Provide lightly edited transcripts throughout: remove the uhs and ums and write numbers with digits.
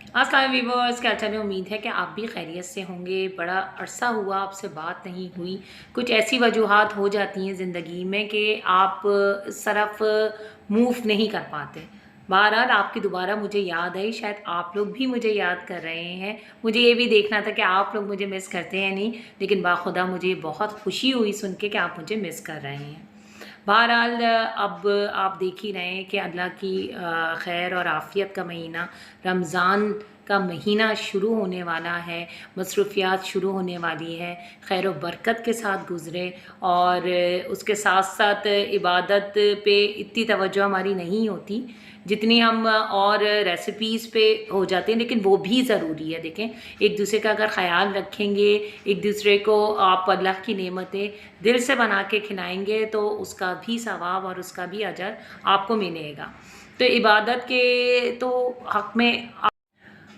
अस्सलाम व्यूअर्स, क्या चलें। उम्मीद है कि आप भी खैरियत से होंगे। बड़ा अरसा हुआ आपसे बात नहीं हुई। कुछ ऐसी वजूहात हो जाती हैं ज़िंदगी में कि आप इस तरफ मूव नहीं कर पाते। बहरहाल आपकी दोबारा मुझे याद आई, शायद आप लोग भी मुझे याद कर रहे हैं। मुझे ये भी देखना था कि आप लोग मुझे मिस करते हैं नहीं, लेकिन बाखुदा मुझे बहुत खुशी हुई सुन के कि आप मुझे मिस कर रहे हैं। बहरहाल अब आप देख ही रहे हैं कि अल्लाह की खैर और आफ़ियत का महीना रमज़ान का महीना शुरू होने वाला है, मसरूफ़ियात शुरू होने वाली है, खैर व बरकत के साथ गुज़रे। और उसके साथ साथ इबादत पे इतनी तवज्जो हमारी नहीं होती जितनी हम और रेसिपीज़ पे हो जाते हैं, लेकिन वो भी ज़रूरी है। देखें, एक दूसरे का अगर ख़याल रखेंगे, एक दूसरे को आप अल्लाह की नेमतें दिल से बना के खिलाएंगे तो उसका भी सवाब और उसका भी अजर आपको मिलेगा। तो इबादत के तो हक़ में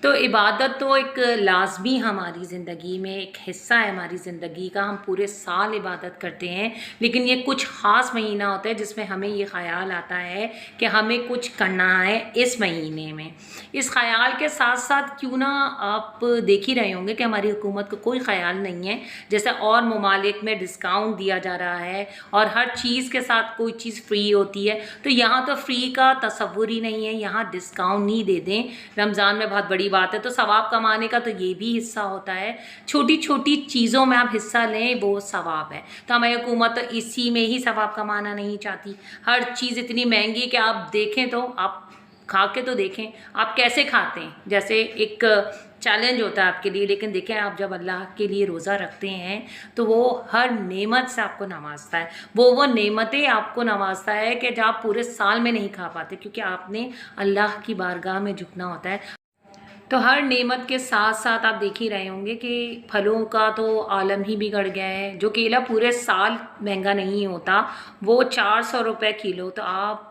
तो इबादत तो एक लाज़मी हमारी ज़िंदगी में एक हिस्सा है हमारी ज़िंदगी का। हम पूरे साल इबादत करते हैं, लेकिन ये कुछ ख़ास महीना होता है जिसमें हमें ये ख़याल आता है कि हमें कुछ करना है इस महीने में। इस ख़याल के साथ साथ क्यों ना आप देख ही रहे होंगे कि हमारी हुकूमत को कोई ख़याल नहीं है। जैसे और ममालिक में डिस्काउंट दिया जा रहा है और हर चीज़ के साथ कोई चीज़ फ्री होती है, तो यहाँ तो फ्री का तसव्वुर ही नहीं है। यहाँ डिस्काउंट नहीं दे दें रमज़ान में बहुत बड़ी बात है। तो सवाब कमाने का तो ये भी हिस्सा होता है। छोटी छोटी चीज़ों में आप हिस्सा लें, वो सवाब है। तो हमारी हुकूमत तो इसी में ही सवाब कमाना नहीं चाहती। हर चीज़ इतनी महंगी कि आप देखें तो आप खा के तो देखें आप कैसे खाते हैं। जैसे एक चैलेंज होता है आपके लिए, लेकिन देखें आप जब अल्लाह के लिए रोज़ा रखते हैं तो वो हर नेमत से आपको नवाजता है। वो नेमतें आपको नवाजता है कि जब आप पूरे साल में नहीं खा पाते, क्योंकि आपने अल्लाह की बारगाह में झुकना होता है। तो हर नेमत के साथ साथ आप देख ही रहे होंगे कि फलों का तो आलम ही बिगड़ गया है। जो केला पूरे साल महंगा नहीं होता, वो 400 रुपये किलो। तो आप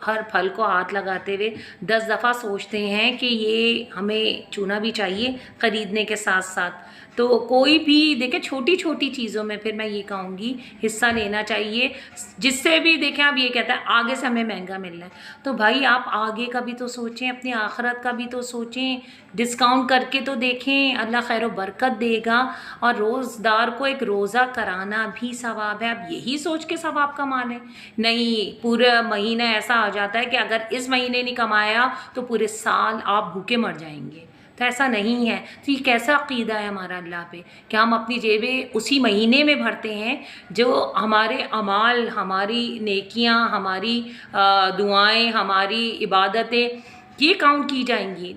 हर फल को हाथ लगाते हुए 10 दफ़ा सोचते हैं कि ये हमें चुना भी चाहिए ख़रीदने के साथ साथ। तो कोई भी देखें, छोटी छोटी चीज़ों में फिर मैं ये कहूँगी हिस्सा लेना चाहिए, जिससे भी देखें आप ये कहता है आगे से हमें महंगा मिल रहा है। तो भाई आप आगे का भी तो सोचें, अपनी आखिरत का भी तो सोचें। डिस्काउंट करके तो देखें, अल्लाह खैर बरकत देगा। और रोज़दार को एक रोज़ा कराना भी सवाब है। आप यही सोच के सवाब कमा लें, नहीं पूरा महीना ऐसा आ जाता है कि अगर इस महीने नहीं कमाया तो पूरे साल आप भूखे मर जाएंगे। तो ऐसा नहीं है। तो ये कैसा अक़ीदा है हमारा अल्लाह पे कि हम अपनी जेबें उसी महीने में भरते हैं जो हमारे अमाल, हमारी नेकियां, हमारी दुआएं, हमारी इबादतें ये काउंट की जाएंगी।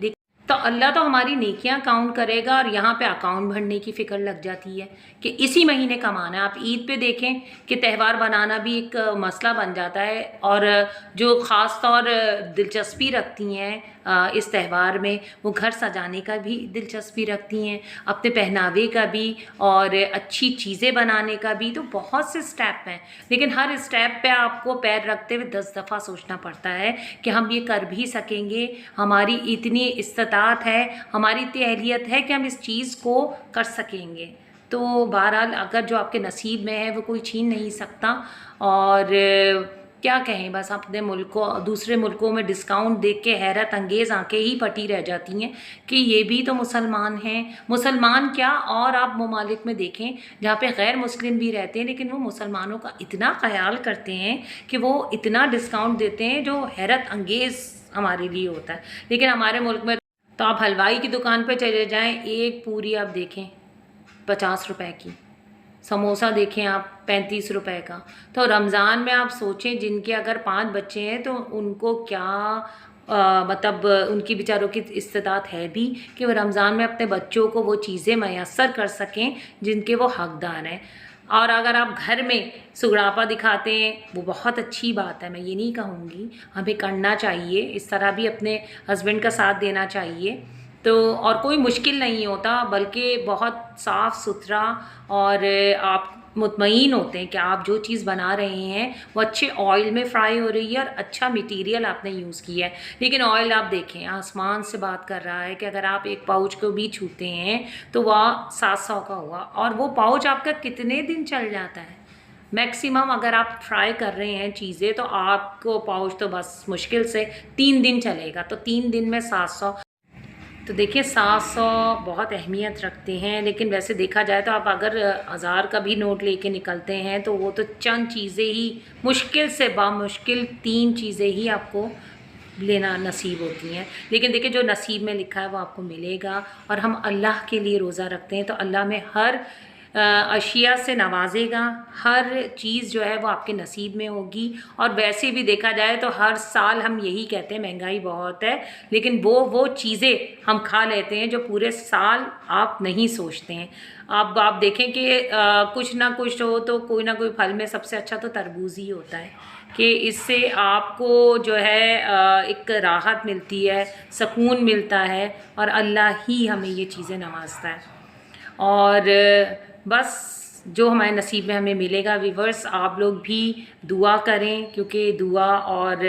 तो अल्लाह तो हमारी नेकियां काउंट करेगा और यहाँ पे अकाउंट भरने की फ़िक्र लग जाती है कि इसी महीने कमाना है। आप ईद पे देखें कि त्यौहार बनाना भी एक मसला बन जाता है। और जो ख़ास तौर दिलचस्पी रखती हैं इस त्यौहार में, वो घर सजाने का भी दिलचस्पी रखती हैं, अपने पहनावे का भी और अच्छी चीज़ें बनाने का भी। तो बहुत से स्टेप हैं, लेकिन हर स्टेप पे आपको पैर रखते हुए 10 दफ़ा सोचना पड़ता है कि हम ये कर भी सकेंगे, हमारी इतनी इस्तात है, हमारी इतनी अहलियत है कि हम इस चीज़ को कर सकेंगे। तो बहरहाल अगर जो आपके नसीब में है वो कोई छीन नहीं सकता। और क्या कहें, बस अपने मुल्क को दूसरे मुल्कों में डिस्काउंट देख के हैरत अंगेज़ आंखें ही फटी रह जाती हैं कि ये भी तो मुसलमान हैं। मुसलमान क्या, और आप ममालिक में देखें जहाँ पे गैर मुस्लिम भी रहते हैं, लेकिन वो मुसलमानों का इतना ख्याल करते हैं कि वो इतना डिस्काउंट देते हैं जो हैरत अंगेज़ हमारे लिए होता है। लेकिन हमारे मुल्क में तो आप हलवाई की दुकान पर चले जाएँ, एक पूरी आप देखें 50 रुपए की, समोसा देखें आप 35 रुपए का। तो रमज़ान में आप सोचें जिनके अगर 5 बच्चे हैं तो उनको क्या मतलब उनकी बेचारों की इस्तेतात है भी कि वो रमज़ान में अपने बच्चों को वो चीज़ें मैसर कर सकें जिनके वो हकदार हैं। और अगर आप घर में सुगड़ापा दिखाते हैं, वो बहुत अच्छी बात है, मैं ये नहीं कहूँगी, हमें करना चाहिए, इस तरह भी अपने हस्बैंड का साथ देना चाहिए। तो और कोई मुश्किल नहीं होता, बल्कि बहुत साफ़ सुथरा, और आप मुतमईन होते हैं कि आप जो चीज़ बना रहे हैं वो अच्छे ऑयल में फ्राई हो रही है और अच्छा मटेरियल आपने यूज़ किया है। लेकिन ऑयल आप देखें आसमान से बात कर रहा है कि अगर आप एक पाउच को भी छूते हैं तो वह 700 का हुआ, और वो पाउच आपका कितने दिन चल जाता है। मैक्सिमम अगर आप फ्राई कर रहे हैं चीज़ें तो आपको पाउच तो बस मुश्किल से 3 दिन चलेगा। तो 3 दिन में 700। تو دیکھیے 700 بہت اہمیت رکھتے ہیں، لیکن ویسے دیکھا جائے تو آپ اگر 1000 کا بھی نوٹ لے کے نکلتے ہیں تو وہ تو چند چیزیں ہی مشکل سے بامشکل 3 چیزیں ہی آپ کو لینا نصیب ہوتی ہیں، لیکن دیکھیں جو نصیب میں لکھا ہے وہ آپ کو ملے گا۔ اور ہم اللہ کے لیے روزہ رکھتے ہیں تو اللہ میں ہر اشیاء سے نوازے گا، ہر چیز جو ہے وہ آپ کے نصیب میں ہوگی۔ اور ویسے بھی دیکھا جائے تو ہر سال ہم یہی کہتے ہیں مہنگائی بہت ہے، لیکن وہ چیزیں ہم کھا لیتے ہیں جو پورے سال آپ نہیں سوچتے ہیں۔ اب آپ دیکھیں کہ کچھ نہ کچھ ہو تو کوئی نہ کوئی پھل میں سب سے اچھا تو تربوز ہی ہوتا ہے کہ اس سے آپ کو جو ہے ایک راحت ملتی ہے، سکون ملتا ہے، اور اللہ ہی ہمیں یہ چیزیں نوازتا ہے۔ اور بس جو ہمارے نصیب میں ہمیں ملے گا۔ ویورس آپ لوگ بھی دعا کریں، کیونکہ دعا اور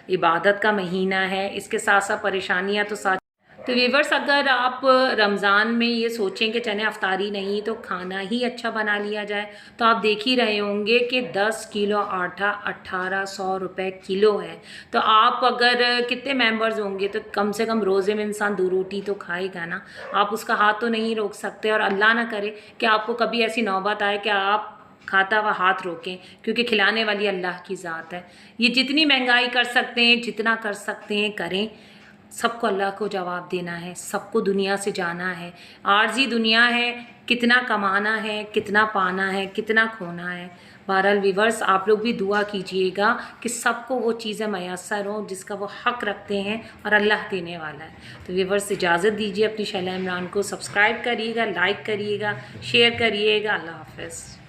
عبادت کا مہینہ ہے، اس کے ساتھ ساتھ پریشانیاں تو ساتھ۔ تو ویورس اگر آپ رمضان میں یہ سوچیں کہ چنے افطاری نہیں تو کھانا ہی اچھا بنا لیا جائے، تو آپ دیکھ ہی رہے ہوں گے کہ 10 کلو آٹا 1800 روپے کلو ہے۔ تو آپ اگر کتنے ممبرز ہوں گے تو کم سے کم روزے میں انسان 2 روٹی تو کھائے گا نا۔ آپ اس کا ہاتھ تو نہیں روک سکتے، اور اللہ نہ کرے کہ آپ کو کبھی ایسی نوبت آئے کہ آپ کھاتا ہوا ہاتھ روکیں، کیونکہ کھلانے والی اللہ کی ذات ہے۔ یہ جتنی مہنگائی کر سکتے ہیں، جتنا کر سکتے ہیں کریں، سب کو اللہ کو جواب دینا ہے، سب کو دنیا سے جانا ہے، عارضی دنیا ہے، کتنا کمانا ہے، کتنا پانا ہے، کتنا کھونا ہے۔ بہرحال ویورس آپ لوگ بھی دعا کیجئے گا کہ سب کو وہ چیزیں میسر ہوں جس کا وہ حق رکھتے ہیں، اور اللہ دینے والا ہے۔ تو ویورس اجازت دیجیے، اپنی شیلا عمران کو سبسکرائب کریے گا، لائک کریے گا، شیئر کریے گا۔ اللہ حافظ۔